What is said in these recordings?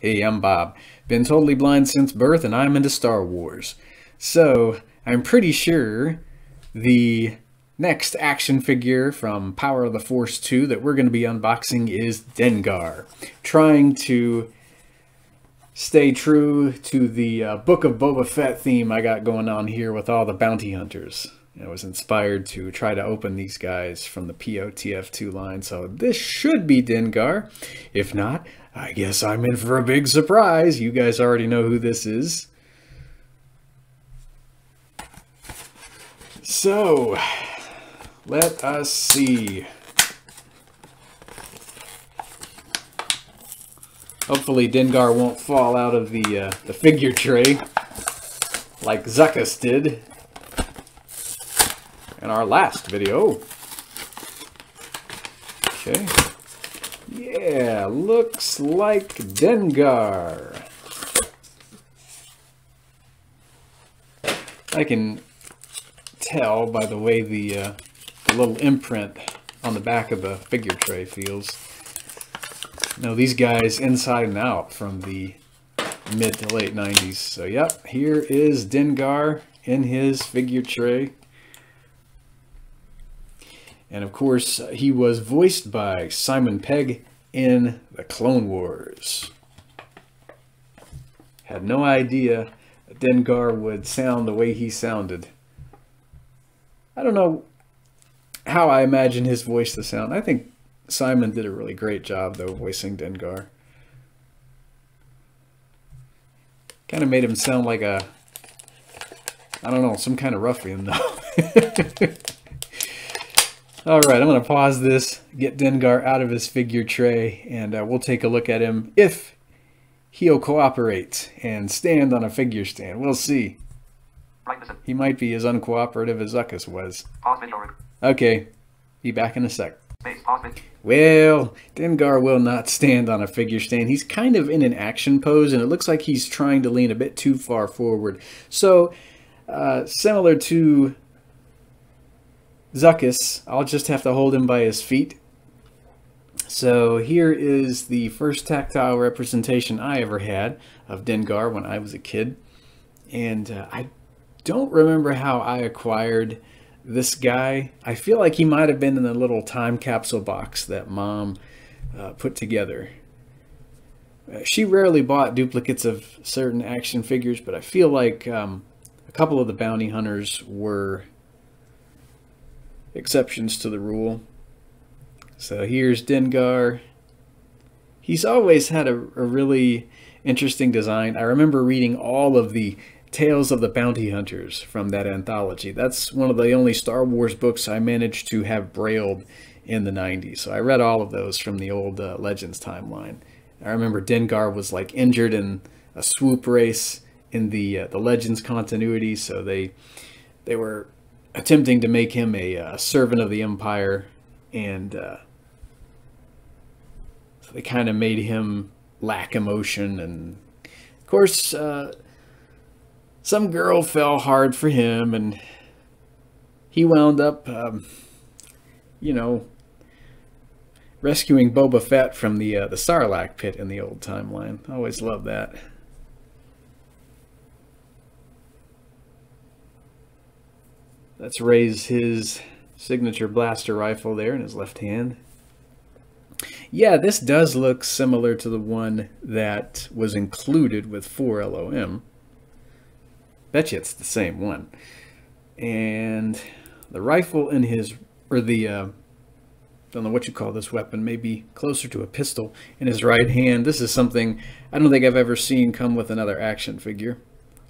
Hey, I'm Bob. Been totally blind since birth and I'm into Star Wars. So, I'm pretty sure the next action figure from Power of the Force 2 that we're going to be unboxing is Dengar. Trying to stay true to the Book of Boba Fett theme I got going on here with all the bounty hunters. I was inspired to try to open these guys from the POTF2 line, so this should be Dengar. If not, I guess I'm in for a big surprise. You guys already know who this is. So, let us see. Hopefully Dengar won't fall out of the figure tray like Zuckus did in our last video. Okay. Yeah, looks like Dengar. I can tell by the way the little imprint on the back of the figure tray feels. Now these guys inside and out from the mid to late 90s. So yep, here is Dengar in his figure tray. And of course, he was voiced by Simon Pegg in the Clone Wars. Had no idea that Dengar would sound the way he sounded. I don't know how I imagine his voice to sound. I think Simon did a really great job, though, voicing Dengar. Kind of made him sound like a, I don't know, some kind of ruffian, though. Alright, I'm going to pause this, get Dengar out of his figure tray, and we'll take a look at him if he'll cooperate and stand on a figure stand. We'll see. He might be as uncooperative as Zuckus was. Okay, be back in a sec. Well, Dengar will not stand on a figure stand. He's kind of in an action pose, and it looks like he's trying to lean a bit too far forward. So, similar to Zuckus, I'll just have to hold him by his feet. So here is the first tactile representation I ever had of Dengar when I was a kid. And I don't remember how I acquired this guy. I feel like he might have been in the little time capsule box that Mom put together. She rarely bought duplicates of certain action figures, but I feel like a couple of the bounty hunters were exceptions to the rule. So here's Dengar. He's always had a really interesting design. I remember reading all of the Tales of the Bounty Hunters from that anthology. That's one of the only Star Wars books I managed to have brailled in the 90s. So I read all of those from the old Legends timeline. I remember Dengar was like injured in a swoop race in the Legends continuity, so they were attempting to make him a servant of the Empire, and so they kind of made him lack emotion, and of course some girl fell hard for him, and he wound up you know, rescuing Boba Fett from the Sarlacc pit in the old timeline. I always loved that. Let's raise his signature blaster rifle there in his left hand. Yeah, this does look similar to the one that was included with 4LOM. Bet you it's the same one. And the rifle in his, or the, don't know what you call this weapon, maybe closer to a pistol, in his right hand. This is something I don't think I've ever seen come with another action figure.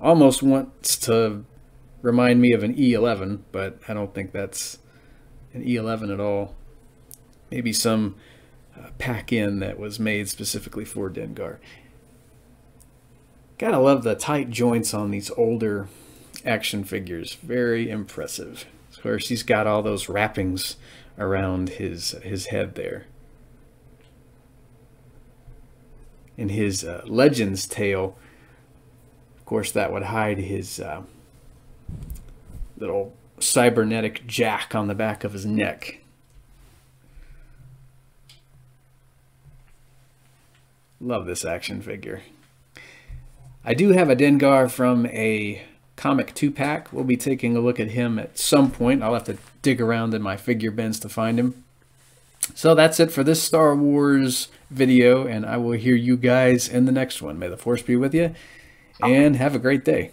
Almost wants to remind me of an E11, but I don't think that's an E11 at all. Maybe some pack-in that was made specifically for Dengar. Gotta love the tight joints on these older action figures. Very impressive. Of course, he's got all those wrappings around his head there. In his Legends tail, of course, that would hide his little cybernetic jack on the back of his neck. Love this action figure. I do have a Dengar from a comic 2-pack. We'll be taking a look at him at some point. I'll have to dig around in my figure bins to find him. So that's it for this Star Wars video, and I will hear you guys in the next one. May the Force be with you, and have a great day.